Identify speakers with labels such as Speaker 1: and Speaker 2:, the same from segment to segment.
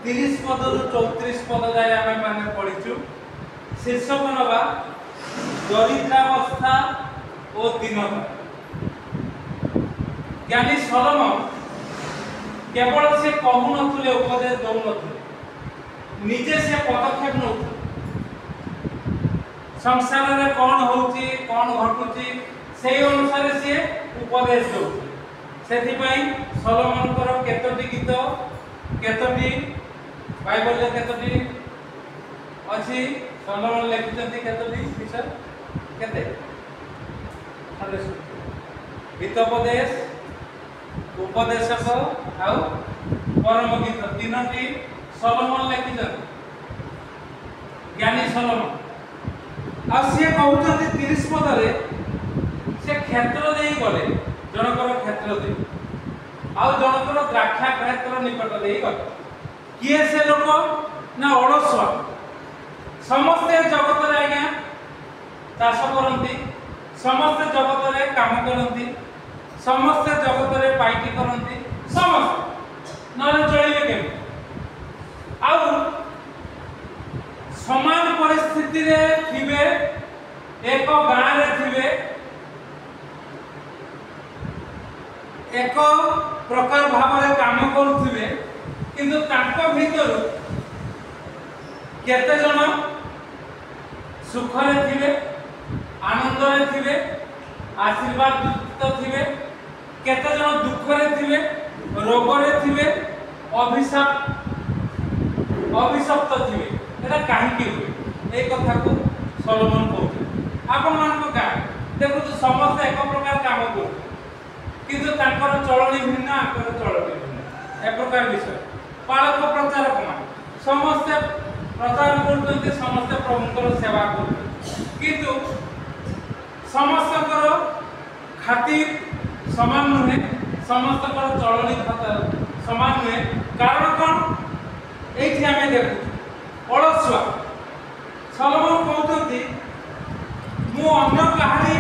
Speaker 1: 30 पद रु 34 पद जाए आमे माने पढिछु। शीर्षक नबा दरिद्रावस्था और दीनता। ज्ञानी सलोमन केवल से कहू नथुले उपदेश दउ नथुले, निजे से पदक्षेप नथुले। संसार रे कौन होउची कौन घटुची से अनुसार से उपदेश दउची। सेथि पई सलोमन कर केतोटी गीत केतोटी बाइबल रे केतोटी अछि सलोमन लिखितंती केतोटी विषय केते हितोपदेश उपदेशक आउ परम गीत तीनोटी सलोमन लिखितंती ज्ञानी सलोमन। आ से कहउतंती 30 पद रे से क्षेत्र देई गले जनकर क्षेत्र देई आउ जनकर द्राक्षा क्षेत्र निकट देई गले। किए से लोक ना ओडस्व समस्त जगत रे आज्ञा चाष करती, समस्त जगत रे काम करती, समस्त जगत रे पाइटी करती, समस्त नले चलिबे के आउ समान परिस्थिति रे थिबे एक गाँ रे थिबे एक प्रकार भाव रे काम करूथिबे किंतु तांको भीतर केते जन सुख रे थिबे आनंद रे थिबे आशीर्वाद युक्त थिबे, केते जन दुख रे थिबे रोग रे थिबे अभिशप्त थिबे। एटा काहे कि हुए ए कथा को सलोमन कहते आपण मान को गाँ देखो तो समस्त एक प्रकार काम को किंतु तांकर चलनी भिन्न आकर चलनी भिन्न ए प्रकार विषय पालक प्रचारक मान समस्त प्रचार करते समस्त प्रभुଙ୍କର सेवा करते किंतु समस्त खातिर समान नुहे, समस्त चलनी खाता समान नुहे। कारण कौन एठी आमे देखु अलसुआ सलोमन कहते मु अन्य कहानी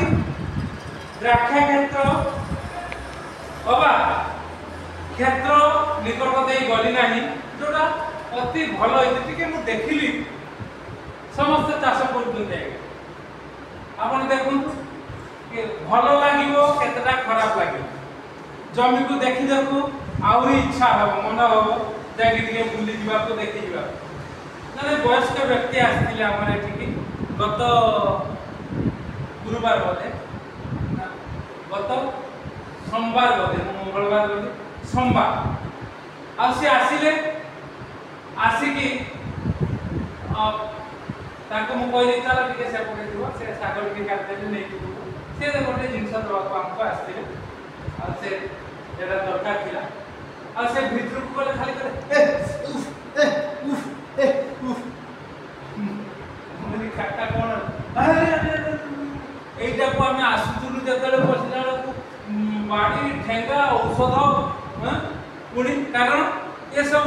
Speaker 1: द्राक्षा क्षेत्र अबा क्षेत्र निकट दे गली नाही जोटा अति भल होती मु देखिली समस्त चाष करते आपण देखु भल लगे केतटा खराब लगे जमी को देखी देखु आउरी इच्छा हम मन हम जाके बुली जा देखी जा जने वयस्क व्यक्ति आसते आम एठिकी गत गुरुवार बोधे गत सोमवार बोधे मंगलवार बोधे सोमवार आ सी आसिले आसिकी ताको मु कहली चल टिके सेपटे जीव से सागर टिके काटदेली नहीं से गोटे जिनस दवाक आमको आसते आ से जेटा दरकार थिला आ से भितर को गले खाली करे ए उफ ए उफ ए उफ मुनी काटा कोन अरे एटा को हम आसुतुरु जतले बसिला को बाडी ठेंगा औषध ह पुनी कारण ये सब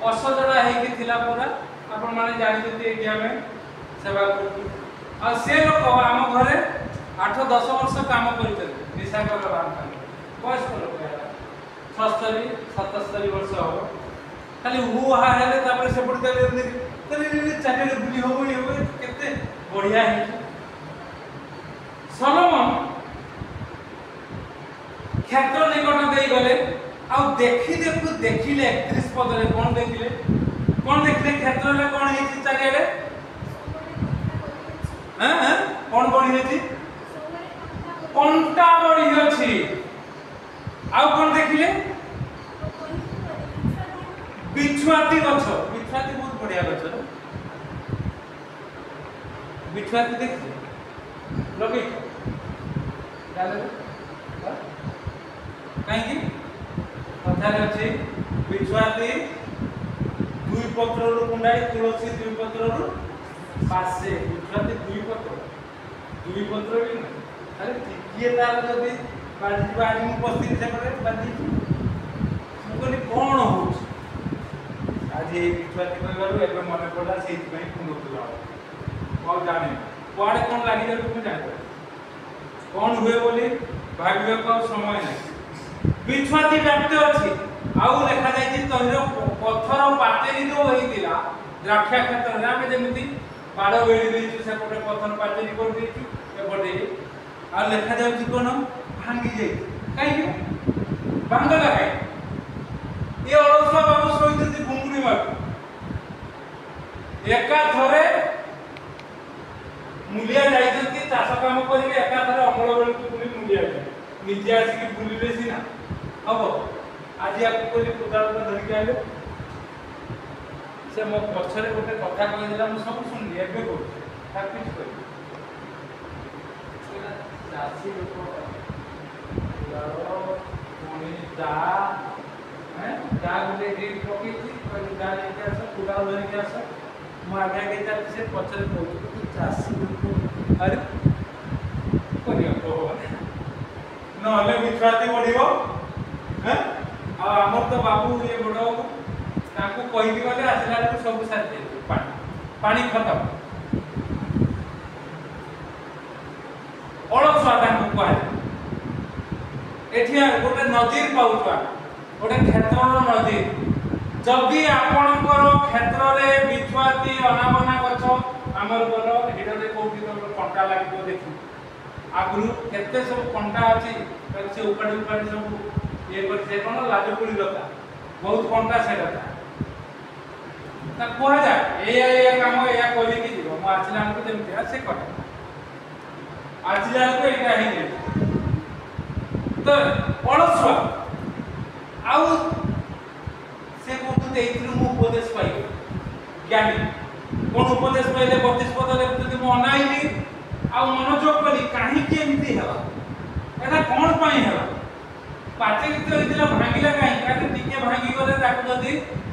Speaker 1: असजड़ा है थिला पूरा आपण माने जानि जति एरिया में सेवा करती आ से लोक आम घरे 8-10 वर्ष काम करते निशा कर बांध बयस्क लोक 76-77 वर्ष हो खाली हु हा हेले तापर से पड़ चले चाकरी बुली हो ये केते बढ़िया है। सलोमन क्षेत्र निकट दे गले आ देखिले 31 पद रे कोन देखिले क्षेत्र रे कोन हेछि चारियाडे हां कोन बढी हेछि कंटा बढी अछि आ कोन देखिले बिछुआती गछ बिछुआती बहुत बढ़िया गछ बिछुआती देखिले लगे जाले काहे कि कथारे अछि बिछुआती दुई पत्र रु कुंडाई तुलसी दुई पत्र रु पासे बिछुआती दुई पत्र भी ना अरे किए तार जदी बाजी बाजी मु पस्ती से पड़े बाजी मु कहली कोन हो आज ए बिछुआती कहबारु एबे मने पडला सेति पई कुंडुला और जाने कुआडे कोन लागि जाय तुम जाने कोन हुए बोली भाग्य को समय नहीं बिछुआती व्याप्त अछि आउ लेखा जाय तहिर पत्थर पाचेरी जो होइतिला द्राक्षा क्षेत्र रे आमे जेमिति बाड़ बेड़ी देछु सेपटे पत्थर पाचेरी कर देछु एपटे आ लेखा जाउछि कोन भांगी जाय काई भांगला काई ये अलसुआ बाबू सोइतति गुंगुनी मार एका थरे मुलिया जाइतति चाष काम करी एका थरे अमल बेल को पुनी मुलिया जाय निजे आसी कि बुलिले सिना हबो आज या कोली पुदाल धरि के आले से मो पछरे गोटे कथा कहि दिला मु सब सुनली एबे को ताकि कहि चासी लोक लारो कोनी दा हैं दा गुले रे पकेती कोई दा लेके आस पुदाल धरि के आस मु आगे आगे जा से पछरे कहू कि चासी लोक अरे कोनी को नहले विश्वासी बढ़िबो हैं आ हमर तो बाबू ये बडो ताकू कहि दी गले आसला तो सब साथ दे पानी खत्म अलसुआ ताकू कहले एठिया गोटे नदीर पाउतवा गोटे क्षेत्रर नदीर जदि आपणकर क्षेत्र रे बिछुआती अनाबना गछ हमर बोलो हिडले कोठी तो कंटा लागिबो देखि आगुरु केते सब कंटा अछि से उपाड़ी उपाड़ी सब ये कर से कोन लाजपुरी लता बहुत कंटा से लता ना कोहा जा ए काम या कोली की जीव मु आछला हमको जेमति से कर आछला को एटा ही ने तो अलसुआ आउ से कोतु देइत्रु मु उपदेश पाई ज्ञानी कोन उपदेश पाइले 32 पद ले जदि मु अनाइली आ मनोजोग करी काहे के एमती हला एटा कोन पई हला पाचे किते होइतिला भांगिला काहे काहे टिके भांगी गले ताकू जदि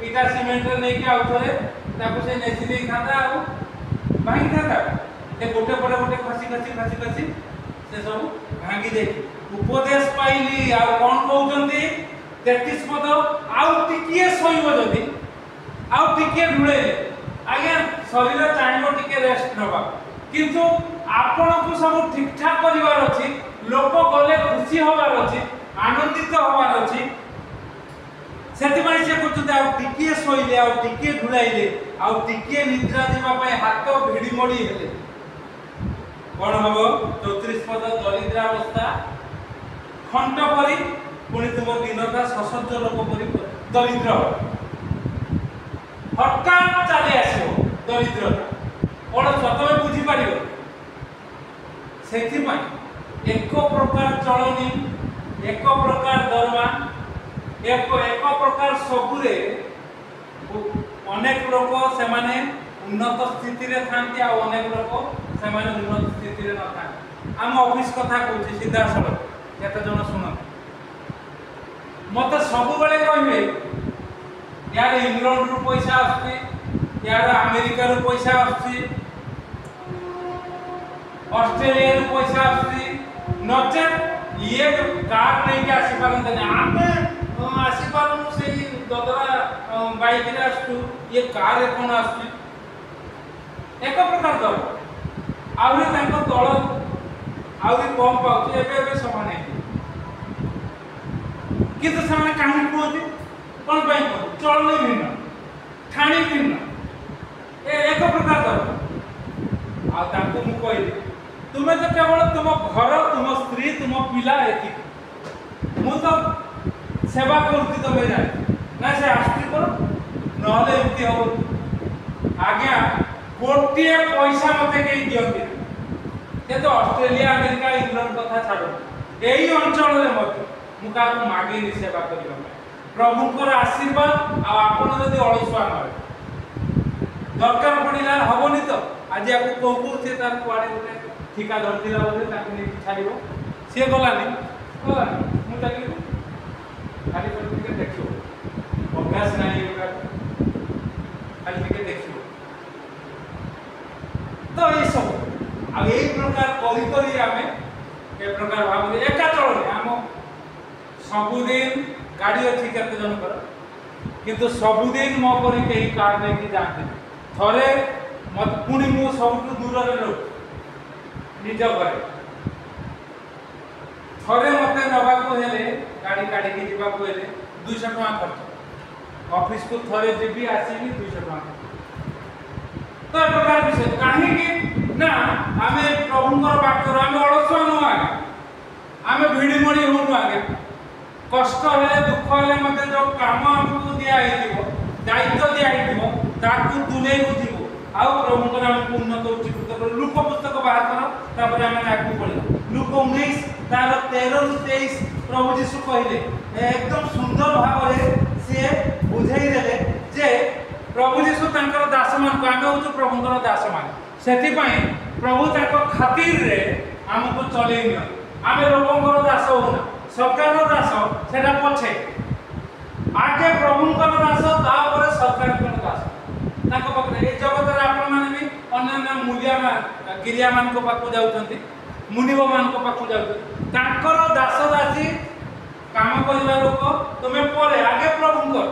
Speaker 1: इटा सीमेंट रे नै के आउथरे ताकू से नेसी दे खाता आ भांगी खाता ए गोटे पड़े गोटे खसी से सब भांगी दे उपदेश पाइली आ कोन कहउचंती 33 पद आउ टिकिए सोइबो जदि आउ टिकिए ढुळे आज्ञा शरीर चाहबो टिके रेस्ट नबा किंतु आपण को सब ठीक ठाक परिवार अछि लोक गले खुशी होबार अछि आनंदित होबार अछि सेति माने से कुछ आ टिकिए सोइले आ टिकिए ढुळाइले आ टिकिए निद्रा दिबा पय हाथ भिडी मोडी हेले कोन हबो 34 पद दरिद्र अवस्था खंड परी पुनी तुम दिनटा ससज्ज लोक परी दरिद्र हठात चली आसियो दरिद्रता और स्वतः बुझी पारियो सेति पय एक प्रकार चलनी एक प्रकार दरमा एक प्रकार सबुरे अनेक लोक से माने उन्नत स्थिति रे थांती आ अनेक लोक से माने उन्नत स्थिति रे न थांती हम ऑफिस कथा कहूची सीधा सड़क केते जण सुन मते सब बेले कहबे यार इंग्लैंड रु पैसा आछी यार अमेरिका रु पैसा आछी ऑस्ट्रेलिया रु पैसा आछी नचे ये कार नहीं के आसी पारंते आमे आसी पारनु से ददरा बाइक रे आछू ये कार रे कोन आछी एक प्रकार दर आउरी तांको तळ आउरी कम पाउची एबे समान है किंतु समान काहे कोती कोन पई को चलनी भिन्न ठाणी भिन्न ए एक प्रकार दर आ तांको मु कहली तुम्हें तो केवल तुम घर तुम स्त्री तुम पिला एति मु तो सेवा करती तमे जाने ना से आस्ति करो नहले एमती हो आज्ञा गोटे पैसा मते के दियंती ये तो ऑस्ट्रेलिया अमेरिका इंग्लैंड कथा छाड़ो एही अंचल रे मते मु का मागे नि सेवा करियो प्रभुकर आशीर्वाद आ आपण जदी अलसुआ न दरकार पड़िला हबनी तो आज आपको कहू से तार कुआडे गोटे ठिका धरतिला बोले ताकि नहीं छाड़िबो से गलानी मु ताकि खाली पर देखियो अभ्यास नहीं होगा खाली के देखियो तो ये सब अब यही प्रकार करी करी आमे ए प्रकार भाव एका चलने हम सबुदिन गाड़ी अच्छी केते जन कर किंतु सबुदिन मो करी केही कार नहीं कि जाते थरे मत पुणी मु सबटु दूर रे लो निज घरे थरे मते नबा को हेले गाड़ी काढी के जीवा को हेले 200 टका खर्च ऑफिस को थरे जीबी आसीबी 200 टका तो ए प्रकार विषय काहे कि ना आमे प्रभुंकर बाक्यर आमे अलसुआ न आगे आमे भिड़ी मड़ी होनु आगे कष्ट हेले दुख हेले मते जो काम हमकु दिया आइथिबो दायित्व दिया आइथिबो ताकू तुले बुझिबो आउ प्रभुंकर हमकु उन्नत उच्चीकृत कर लुक पुस्तक बाहर करो तापर आमे आगु पढिला लुक 19 तार 13 रु 23 प्रभु यीशु कहिले एकदम सुंदर भाव से बुझाई देले जे प्रभु यीशु तांकर दास मान को आमे होतो प्रभुंकर दास मान सेति पई प्रभु ताको खातिर रे हमको चले नियो आमे लोकंकर दास होना सरकार दास सेटा पछे आगे प्रभुंकर दास तापर सरकारकर दास ताको पकरे ए जगत रे आपण माने भी अन्य मूल्य गिरिया मान को पाकु जाउतंती मुनिव मान को पाकु जाउतंती ताकर दास दासी काम करिवा लोक तुमे परे आगे प्रभुंकर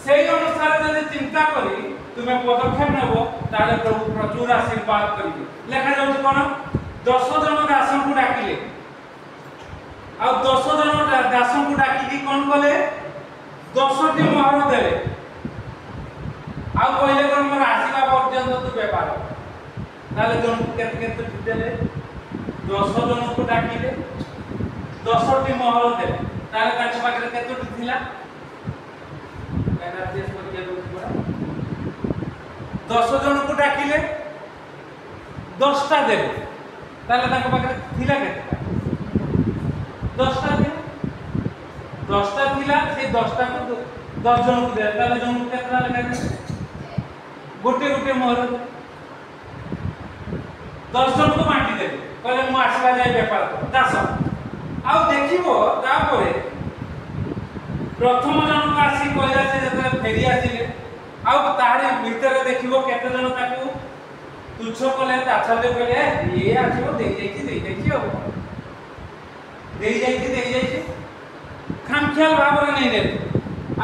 Speaker 1: सेई अनुसार यदि चिंता करी तुमे पदक्षेप नेबो ताले प्रभु प्रचुर आशीर्वाद करिवे लेखा जाउछ कोन 10 जन दासन को डाकिले आ 10 जन दासन को डाकी की कोन कले 10 टी मोहर देले आ कहले कोन मोर आसीबा पर्यंत तू व्यापार ताले जन केते केते देले 10 जन को डाकिले 10 टी मोहर देले ताले ताके पाखरे केते थिला 10 जन को डाकिले 10टा देले ताले ताके पाखरे थिला केते 10टा थिला 10टा थिला से 10टा को 10 जन को दे ताले जन को केतना लेखा गोटे गोटे मोहर 10 जन को बांटी देले कहले मु आसला जाय व्यापार दास आ देखिबो तापरे प्रथम जन को आसी कहला से जते फेरी आसीले आ तारे भीतर देखिबो केते जन ताकू तुच्छ कले ताछले कहले ये आछो दे जाइछि हो दे जाइछि खामख्याल भाव रे नै ले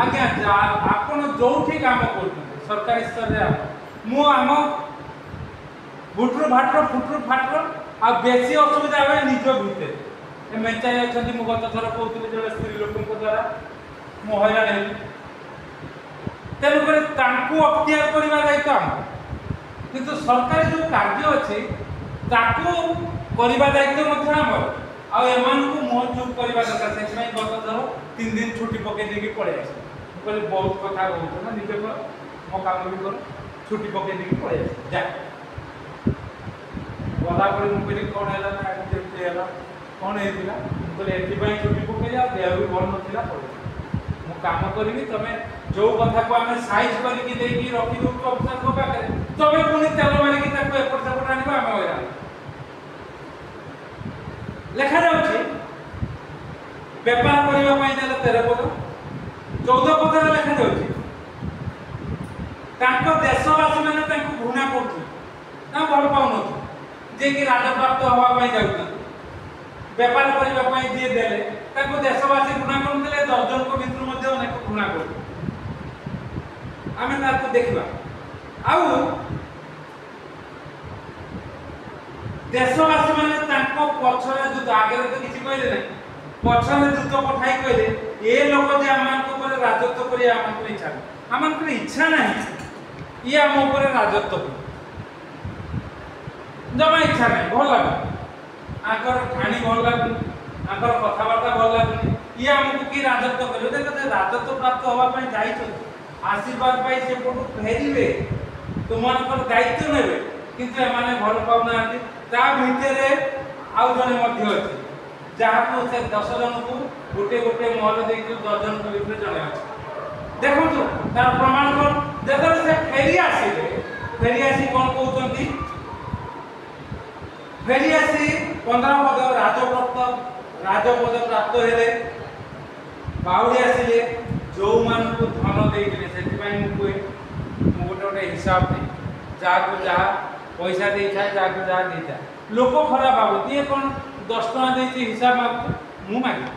Speaker 1: आज्ञा आपण जोठी काम करथि सरकारी स्तर रे मु आम फुटरू फाटरू आ बेसी असुविधा होय निज भितर ए मेचाई अछंती मु गत थर कहउतले जे स्त्री लोकन को द्वारा मु हैरान हेली तेनु करे तांकू अख्तियार करिवा दायित्व हम किंतु सरकारी जो कार्य अछि ताकू करिवा दायित्व मध्य हमर आ एमान को मोह चुप करिवा दरकार से में गत थर 3 दिन छुट्टी पके देकी पळे आसी मु कहले बहुत कथा होतो ना निजे को मो काम भी कर छुट्टी पके देकी पळे आसी जा गला परे मु कहली कोन हैला ना जेते हैला कोन हेतिला मु कहले एति पई छुट्टी पके जा देह भी भल नथिला पळे मु काम करबी तमे जो कथा को हमें साइज करके देकी रखी दो अफसर को पाखे तमे पुनी तेल मारी की ताको एपट सेपट आनिबा हम होइरा लेखा जाउछि व्यापार करिवा पई देले 13 पद 14 पद रे लेखा जाउछि ताको देशवासी माने ताको घृणा करथि ना भल पाउनथि जे कि राजा प्राप्त होवा पई जाउथि व्यापार करिवा पई जे देले ताको देशवासी घृणा करथले 10 जन को भितर मध्ये अनेक घृणा करथि आमे ताको देखिबा आउ देशवासी माने ताको पछरे दूत आगे तो किछि कहले नै पछरे दूत पठाई कहले ए लोक जे आमान को ऊपर राजत्व करी आमान को इच्छा आमान को इच्छा नहीं ये आम ऊपर राजत्व जमा इच्छा नहीं भल लाग आकर ठाणी भल लाग आकर कथाबार्ता भल लाग ये हमको की राजत्व करियो देखते राजत्व प्राप्त होवा पई जाई छ आशीर्वाद पाई से पटु फेरिबे तुमनकर दायित्व नेबे किंतु माने भल पाउना आती ता भितरे आउ जने मध्य अछि जहा को से 10 जन को गोटे गोटे मोहर देई 10 जन को भितरे जने अछि देखो तो तार प्रमाण कर जदर से फेरी आसी कोन कहउतंती फेरी आसी 15 पद राजपद प्राप्त हेले बाउडी आसिले जो मान को धन देइले सेति पई मु कोइ मु गोटे हिसाब नै जा को जा पैसा देई था जा को जा देई था लोक खराब बाबू ये कोन 10 टका देई हिसाब माग मु मागे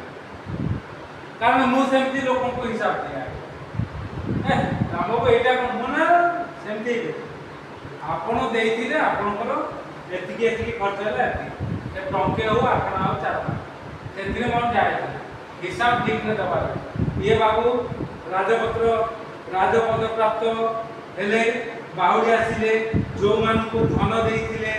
Speaker 1: कारण मु सेमति लोक को हिसाब दिया हमको एटा मना सेमति आपण देइथिले आपनकर एतिके एतिके खर्च होला एतिके टंके हो आपण आउ चार सेतिरे मन जाय हिसाब ठीक न दबा ये बाबू राजपद प्राप्त हेले बाहुड़ी आसिले जो मान को धन देइथिले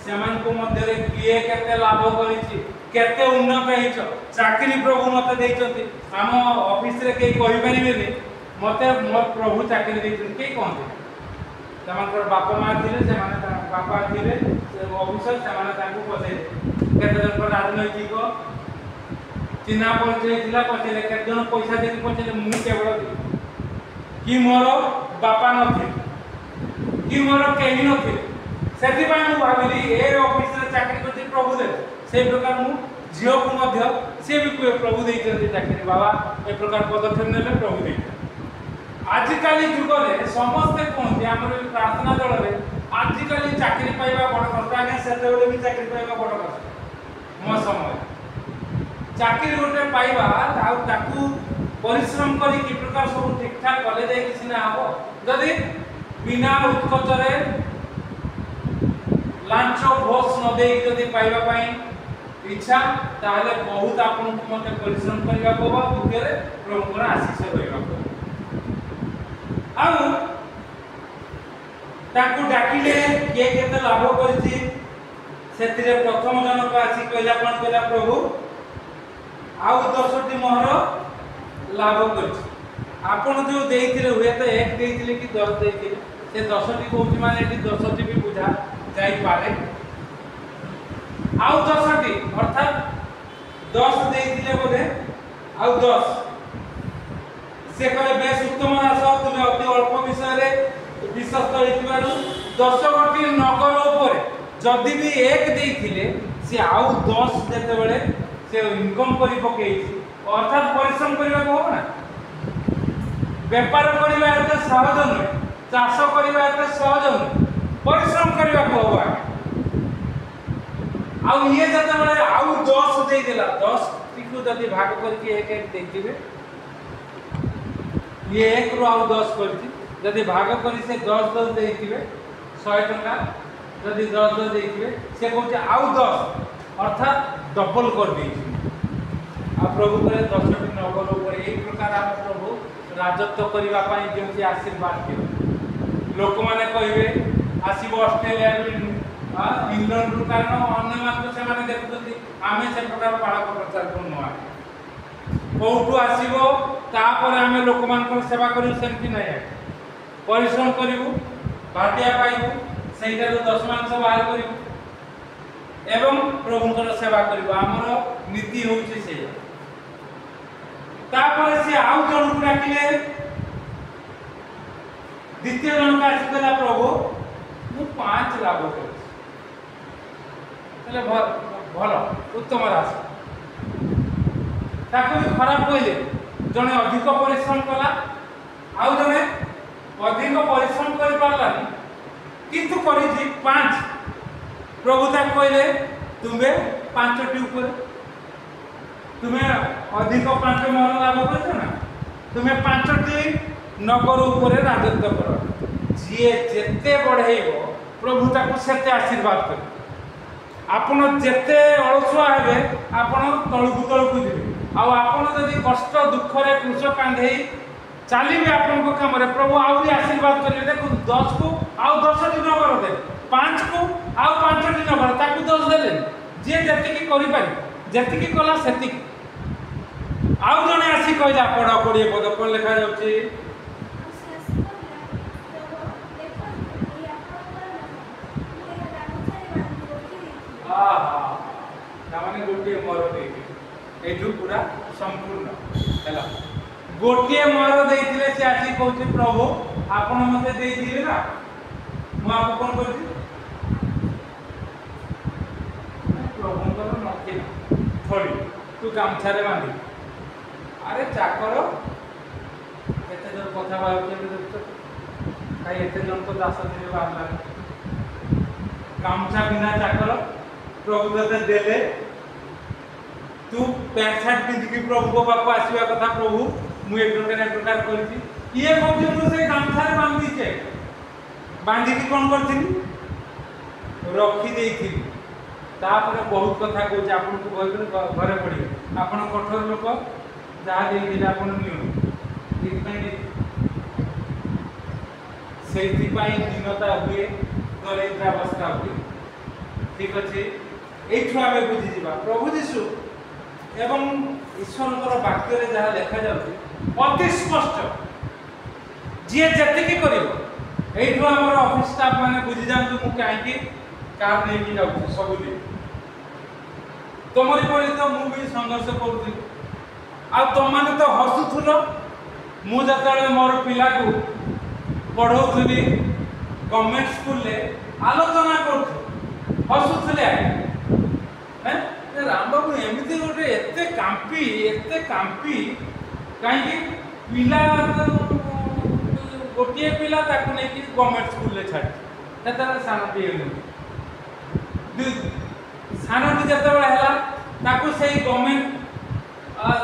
Speaker 1: सेमान को मध्य किए केते लाभ करिछि केते उन्नत हेछ चाकरी प्रभु मते देइछन्ति हम ऑफिस रे के कहि परिबेनी मते मोर प्रभु चाकरी देइछन्ति के कहते सेमानकर बापा मां थिले सेमाने बापा थिले से ऑफिसर सेमाने तांको पसे केते जन पर राजनैतिक चिन्हा परिचय थिला पछले केते जन पैसा देके पछले मु केवल कि मोर बापा नथि कि मोर केही नथि सेति पय मु भाबिली ए ऑफिस रे चाकरी करति प्रभु दे से प्रकार मु जियो को मध्य से भी प्रभु देइछन्ति चाकरी बाबा ए प्रकार पदक्षेप नेले प्रभु देइछन्ति आजिकाली जुग रे समस्त कोन हमर प्रार्थना दल रे आजिकाली चाकरी पाइबा बड़ कष्ट आगे सेते बेले भी चाकरी पाइबा बड़ कष्ट मो समय चाकरी गोटे पाइबा ताकू परिश्रम करी कि प्रकार सब ठीक ठाक कले जाय कि सिना हबो जदी बिना उत्कच रे लांच घोष न दे जदी पाइबा पई इच्छा ताहले बहुत आपन को मते परिश्रम करबा पबो दुखे रे प्रभुर आशीष होइबा आउ ताकू डाकिले के केते लाभ करछि सेतिरे प्रथम जनक आसी कहला कोन कहला प्रभु आउ 10टी मोहर लाभ करछि आपण जो देइथिले हुए तो एक देइथिले कि 10 देइथिले से 10टी कोठी माने एटी 10टी भी बुझा जाई पारे आउ 10टी अर्थात 10 देइथिले बोले आउ 10 से कहे बेस उत्तम दास तुम अति अल्प विषय रे विश्वस्त होइतिबारु 10टी नगर ऊपर जदि भी एक देइथिले से आउ 10 देते बेले से इनकम करी पकेइछि अर्थात परिश्रम करबा को ना व्यापार करबा एते सहज न चाष करबा एते सहज न परिश्रम करबा को होबा आउ ये जते बेले आउ 10 देइ देला 10 टिकु जदि भाग करके एक एक देइथिबे ये एक रो आउ 10 करछि जदि भाग करी से 10 10 देइथिबे 100 टका जदि 10 10 देइथिबे से कहते आउ 10 अर्थात डबल कर देइछि आ प्रभु करे 10टी नगर ऊपर एक प्रकार हम प्रभु राजत्व करबा पई जेउची आशीर्वाद दियो लोक माने कहिबे आसीबो ऑस्ट्रेलिया इंग्लैंड रु कारण अन्य मान से माने देखुतंती आमे से प्रकार पाळक प्रचार को न कोठु आसीबो तापर आमे लोक मान सेवा करू सेमति नै परिश्रम करिवु भाटिया पाइबु सेइटारो 10 मांस बाहर करिवु एवं प्रभुଙ୍କର सेवा करिवु हमर नीति होउची से तापर से आउ जन को डाकिले द्वितीय जन का आसीला प्रभु मु 5 लाभ कर तले भलो उत्तम रास ताको भी खराब कहले जने अधिक परिश्रम कला आउ जने अधिक परिश्रम कर पारलानी किंतु करिछि 5 प्रभु ता कहले तुमे 5टी ऊपर तुमे अधिक 5 मोहर लाभ करछ ना तुमे 5टी नगर ऊपर राजत्व कर जे जेते बढ़ेइबो प्रभु ताको सेते आशीर्वाद कर आपण जेते अलसुआ हेबे आपण तळकु तळकु दिबे आ आपण जदी कष्ट दुख रे कृष कांधेई चालिबे आपण को काम रे प्रभु आउरी आशीर्वाद करिवे देखो 10 को आउ 10टी नगर दे 5 को आउ 5टी नगर ताकू 10 देले जे जति करि पारि जति कला सेति आउ जने आसी कहला पढ 20 पद कोन लिखा जाउची आहा तामाने गोटे मोर देई एठु पूरा संपूर्ण हैला गोटे मोर देइथिले से आसी कहउची प्रभु आपण मते देइथिले ना मु आपको कोन करछि प्रभुଙ୍କର नथि थोड़ी तू गामछारे बांधी अरे चाकर एते जन कथा बाउचे काई एते जन को दास दिले बाहला गामछा बिना चाकर प्रभु तते देले तू पैंट शर्ट पिंध के प्रभु को पाखु आसीबा कथा प्रभु मु एक प्रकार करछि ये कहउचे मु से गामछारे बांधी छे बांधी की कोन करथिनी रखी देइथिनी तापर बहुत कथा कहउचे आपन को घरे पड़ी आपन कठोर लोक जहा देइथिले आपन नियो ସେଇଥିପାଇଁ ଦୀନତା ହୁଏ, ଦରିଦ୍ରାବସ୍ଥା ହୁଏ। ଠିକ ଅଛି, এইଠୁ ଆମେ ବୁଝିଯିବା ପ୍ରଭୁ ଯୀଶୁ ଏବଂ ଈଶ୍ୱରଙ୍କର ବାକ୍ୟରେ ଯାହା ଲେଖାଯାଉଛି ଅତି ସ୍ପଷ୍ଟ, ଯିଏ ଯେତିକି କରିବ। এইଠୁ ଆମର ଅଫିସ ଷ୍ଟାଫ ମାନେ ବୁଝି ଯାଆନ୍ତୁ ମୁଁ କାହିଁକି କାର୍ ନେଇକି ଯାଉଛି ସବୁଦିନ। ତମରି ପରି ତ ମୁଁ ବି ସଂଘର୍ଷ କରୁଥିଲି, ଆଉ ତମମାନେ ତ ହସୁଥିଲ। ମୁଁ ଯେତେବେଳେ ମୋର ପିଲାକୁ ପଢ଼ଉଥିଲି ଗଭର୍ଣ୍ଣମେଣ୍ଟ ସ୍କୁଲରେ ଆଲୋଚନା କରୁଥିଲି, ହସୁଥିଲେ ଆଜ୍ଞା। ରାମବାବୁ ଏମିତି ଗୋଟେ ଏତେ କାମ୍ପି କାହିଁକି? ପିଲା ଗୋଟିଏ ପିଲା ତାକୁ ନେଇକି ଗଭର୍ଣ୍ଣମେଣ୍ଟ ସ୍କୁଲରେ ଛାଡ଼ି, ସେତେବେଳେ ସାନଟି ହେଉନି। ସାନଟି ଯେତେବେଳେ ହେଲା ତାକୁ ସେଇ ଗଭର୍ଣ୍ଣମେଣ୍ଟ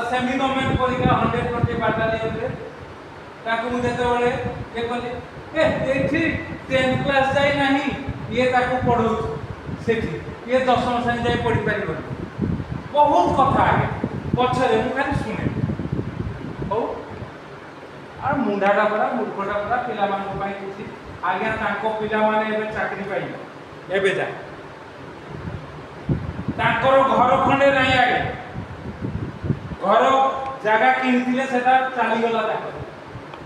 Speaker 1: ସେମି ଗଭର୍ଣ୍ଣମେଣ୍ଟ ପରୀକ୍ଷା 120 ବାଟାଲିୟନରେ ତାକୁ ମୁଁ ଯେତେବେଳେ ଇଏ କଲି, ଏଠି 10th କ୍ଲାସ୍ ଯାଇ ନାହିଁ, ଇଏ ତାକୁ ପଢ଼ଉଛି ସେଠି, ଇଏ 10ମ ଶ୍ରେଣୀ ଯାଇ ପଢ଼ିପାରିବନି। ବହୁତ କଥା ଆଗେ ପଛରେ ମୁଁ ଖାଲି ଶୁଣେ। ହଉ, ଆଉ ମୁଣ୍ଡାଟା ପରା ମୂର୍ଖଟା ପରା ପିଲାମାନଙ୍କ ପାଇଁ କିଛି। ଆଜ୍ଞା ତାଙ୍କ ପିଲାମାନେ ଏବେ ଚାକିରି ପାଇଲେ, ଏବେ ଯାଏ ତାଙ୍କର ଘର ଖଣ୍ଡେ ନାହିଁ। ଆଜ୍ଞା ଘର ଜାଗା କିଣିଥିଲେ ସେଟା ଚାଲିଗଲା ତାଙ୍କର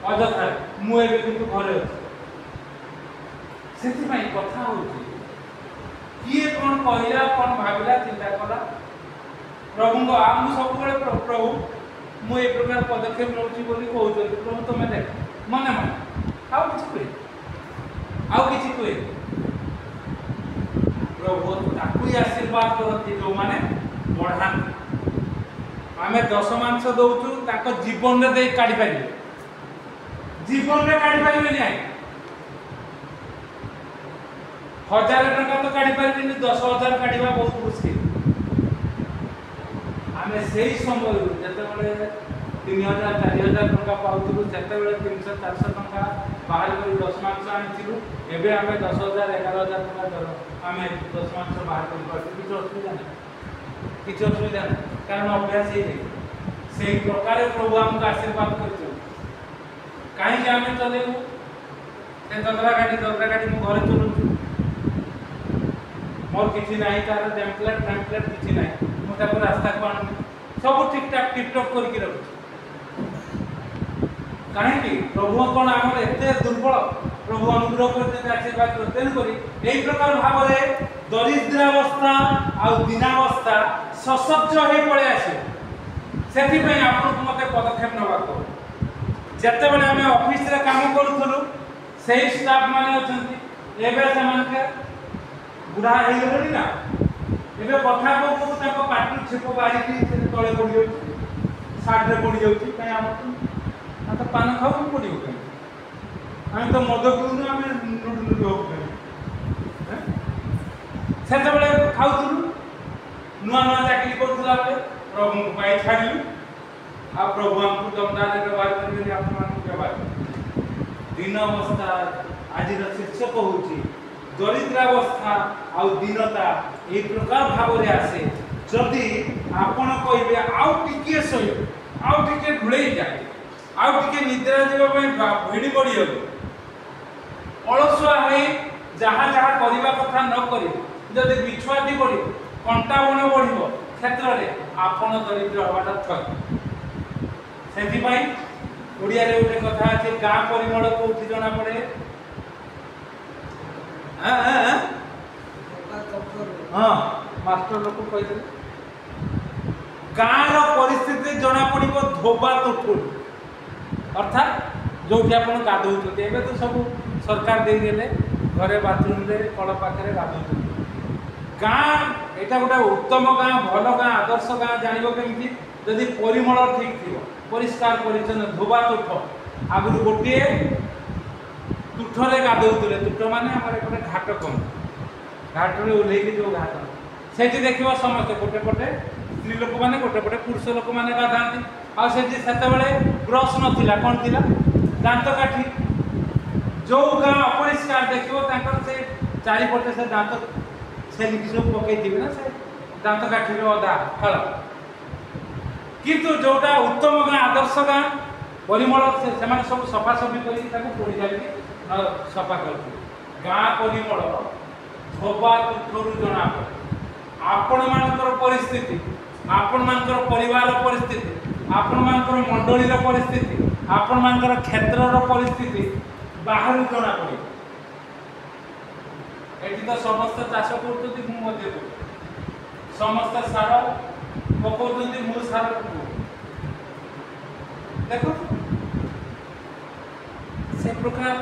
Speaker 1: ଅଯଥାରେ। ମୁଁ ଏବେ କିନ୍ତୁ ଘରେ ଅଛି। ସେଥିପାଇଁ କଥା ହଉଛି, କିଏ କ'ଣ କହିଲା, କ'ଣ ଭାବିଲା, ଚିନ୍ତା କଲା ପ୍ରଭୁଙ୍କ। ଆଉ ମୁଁ ସବୁବେଳେ ପ୍ରଭୁ ମୁଁ ଏ ପ୍ରକାର ପଦକ୍ଷେପ ନେଉଛି ବୋଲି କହୁଛନ୍ତି, ପ୍ରଭୁ ତମେ ଦେଖ ମନେ ମନେ ଆଉ କିଛି କୁହେ, ଆଉ କିଛି କୁହେ। ପ୍ରଭୁ ତାକୁ ହିଁ ଆଶୀର୍ବାଦ କରନ୍ତି ଯେଉଁମାନେ ବଢ଼ାନ୍ତି। ଆମେ 10 ମାଂସ ଦଉଛୁ, ତାଙ୍କ ଜୀବନରେ ଦେଇ କାଢ଼ିପାରିବେ, ଜୀବନରେ କାଢ଼ିପାରିବେନି। ଆଜ୍ଞା 1000 ଟଙ୍କା ତ କାଢ଼ିପାରିବେନି, 10,000 କାଢ଼ିବା ବହୁତ ମୁସ୍କିଲ। ଆମେ ସେଇ ସମୟରୁ ଯେତେବେଳେ 3000 4000 ଟଙ୍କା ପାଉଥିଲୁ, ସେତେବେଳେ 300 400 ଟଙ୍କା ବାହାର କରି 10 ମାଂସ ଆଣିଥିଲୁ। ଏବେ ଆମେ 10,000 11,000 ଟଙ୍କା ଦର ଆମେ 10 ମାଂସ ବାହାର କରିପାରୁଛୁ। କିଛି ଅସୁବିଧା ନାହିଁ, କିଛି ଅସୁବିଧା ନାହିଁ, କାରଣ ଅଭ୍ୟାସ ହେଇଯାଇଛି। ସେଇ ପ୍ରକାର ପ୍ରଭୁ ଆମକୁ ଆଶୀର୍ବାଦ କରିଛନ୍ତି। କାହିଁକି ଆମେ ଚଲେଇବୁ ସେ ଦଦରା ଗାଡ଼ି ମୁଁ ଘରେ ଚଲାଉଛି, ମୋର କିଛି ନାହିଁ, ତାର ଟେମ୍ପଲେଟ୍ କିଛି ନାହିଁ। ମୁଁ ତାକୁ ରାସ୍ତାକୁ ଆଣୁନି, ସବୁ ଠିକଠାକ ଟିପଟପ୍ କରିକି ରଖୁଛି। କାହିଁକି? ପ୍ରଭୁ କ'ଣ ଆମର ଏତେ ଦୁର୍ବଳ? ପ୍ରଭୁ ଅନୁଗ୍ରହ କରିଛନ୍ତି, ଆଶୀର୍ବାଦ କରି। ତେଣୁକରି ଏହି ପ୍ରକାର ଭାବରେ ଦରିଦ୍ରାବସ୍ଥା ଆଉ ଦୀନାବସ୍ଥା ସଶବ୍ଦ ହୋଇ ପଳେଇ ଆସିବ। ସେଥିପାଇଁ ଆପଣଙ୍କୁ ମୋତେ ପଦକ୍ଷେପ ନେବାକୁ ହେବ। ଯେତେବେଳେ ଆମେ ଅଫିସରେ କାମ କରୁଥିଲୁ, ସେଇ ଷ୍ଟାଫ ମାନେ ଅଛନ୍ତି, ଏବେ ସେମାନଙ୍କ ବୁଢ଼ା ହେଇଗଲେଣି ନା, ଏବେ କଥା କହୁ ତାଙ୍କ ପାଟିରୁ ଛେପ ବାହାରିକି ତଳେ ପଡ଼ିଯାଉଛି, ସାର୍ଟରେ ପଡ଼ିଯାଉଛି। କାହିଁ ଆମର ତ ପାନ ଖାଉକୁ ପଡ଼ିବ କାହିଁ? ଆମେ ତ ମଦ ପିଉନୁ, ଆମେ ନୁଡ଼ୁ ହବୁ କାହିଁ? ସେତେବେଳେ ଖାଉଥିଲୁ, ନୂଆ ନୂଆ ଚାକିରି କରୁଥିଲା ବେଳେ ପ୍ରଭୁଙ୍କ ପାଇଁ ଛାଡ଼ିଲୁ। ଆଉ ପ୍ରଭୁ ଆମକୁ ଦମଦାରରେ ବ୍ୟବହାର କରିବେନି, ଆପଣମାନଙ୍କୁ ବ୍ୟବହାର କରିବେ। ଦୀନ ଅବସ୍ଥା ଆଜିର ଶୀର୍ଷକ ହେଉଛି ଦରିଦ୍ରାବସ୍ଥା ଆଉ ଦୀନତା। ଏହି ପ୍ରକାର ଭାବରେ ଆସେ ଯଦି ଆପଣ କହିବେ ଆଉ ଟିକିଏ ଶୋଇବେ, ଆଉ ଟିକିଏ ଘୋଡ଼େଇ ଯାଏ, ଆଉ ଟିକିଏ ନିଦ୍ରା ଯିବା ପାଇଁ ଭିଡ଼ି ପଡ଼ିବ, ଅଳସୁଆ ହୋଇ ଯାହା ଯାହା କରିବା କଥା ନ କରିବେ, ଯଦି ବିଛୁଆତି ବଢ଼ିବ, କଣ୍ଟା ବଣ ବଢ଼ିବ କ୍ଷେତ୍ରରେ, ଆପଣ ଦରିଦ୍ର ହେବାଟା ଥୟ। ସେଥିପାଇଁ ଓଡ଼ିଆରେ ଗୋଟେ କଥା ଅଛି, ଗାଁ ପରିମଳ କୋଉଠି ଜଣା ପଡ଼େ? ହଁ ମାଷ୍ଟର ଲୋକ କହିଥିଲେ, ଗାଁର ପରିସ୍ଥିତି ଜଣା ପଡ଼ିବ ଧୋବା ତୁଠୁରୁ। ଅର୍ଥାତ୍ ଯେଉଁଠି ଆପଣ ଗାଧୋଉଛନ୍ତି, ଏବେ ତ ସବୁ ସରକାର ଦେଇଦେଲେ, ଘରେ ବାଥରୁମରେ କଳ ପାଖରେ ଗାଧୋଉଛନ୍ତି। ଗାଁ ଏଇଟା ଗୋଟେ ଉତ୍ତମ ଗାଁ, ଭଲ ଗାଁ, ଆଦର୍ଶ ଗାଁ ଜାଣିବ କେମିତି? ଯଦି ପରିମଳ ଠିକ୍ ଥିବ, ପରିଷ୍କାର ପରିଚ୍ଛନ୍ନ, ଧୋବା ତୁଠ। ଆଗରୁ ଗୋଟିଏ ତୁଠରେ ଗାଧୋଉଥିଲେ, ତୁଠ ମାନେ ଆମର ଏପଟେ ଘାଟ କମ, ଘାଟରେ ଓହ୍ଲେଇକି ଯେଉଁ ଘାଟ, ସେଠି ଦେଖିବ ସମସ୍ତେ ଗୋଟେ ପଟେ ସ୍ତ୍ରୀ ଲୋକମାନେ, ଗୋଟେ ପଟେ ପୁରୁଷ ଲୋକମାନେ ଗାଧାନ୍ତି। ଆଉ ସେଠି ସେତେବେଳେ ବ୍ରସ୍ ନଥିଲା, କ'ଣ ଥିଲା? ଦାନ୍ତକାଠି। ଯେଉଁ ଗାଁ ଅପରିଷ୍କାର ଦେଖିବ, ତାଙ୍କର ସେ ଚାରିପଟେ ସେ ଦାନ୍ତ ଛେଲିକି ସବୁ ପକେଇଥିବେ ନା, ସେ ଦାନ୍ତକାଠିର ଅଦା ଫଳ। କିନ୍ତୁ ଯେଉଁଟା ଉତ୍ତମ ଗାଁ, ଆଦର୍ଶ ଗାଁ, परिमल से सब सफासफी कर पोड़ी जाए सफा कर गाँ परिमल धोबा तुठरू जना पड़े आपण मानकर परिस्थिति आपण मानकर परिवार परिस्थिति आपण मानकर मंडली परिस्थिति आपण मानकर क्षेत्र परिस्थिति बाहर जना पड़े एटी तो समस्त चाष कर समस्त सार पकाउछन्ति मु सार देखो से प्रकार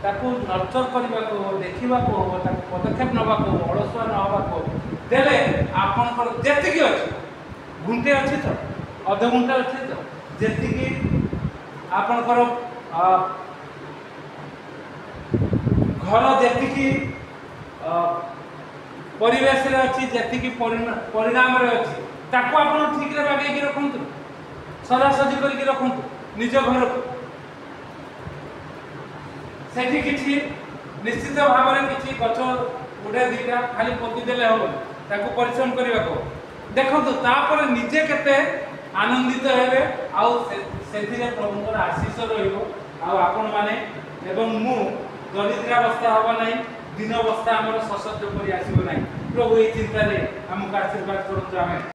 Speaker 1: ताको नर्चर करने को देखा हो पदक्षेप नवा को अलसुआ नवा को देले आपनकर जेतिकी अछि घंटे अछि तो अध घंटे अछि तो जेतिकी आपनकर घर जेतिकी परिवेश रे अछि जेतिकी परिणाम रे अछि ताको आपन ठीक रे बागै कि रखंतु सजासजी करके रखंतु निज घर को सेठी किछि निश्चित भाव में किछि गछ गुडे दीटा खाली पोती देले हो ताको परिश्रम करबा को देखंतु तापर निजे केते आनंदित हेबे आउ सेथिरे प्रभुकर आशीष रहिबो आ आपण माने एवं मु दरिद्रावस्था हबा नै दिन अवस्था हमर सशक्त करी आसीबो नै प्रभु ए चिंता रे हमका आशीर्वाद करंतु आमे।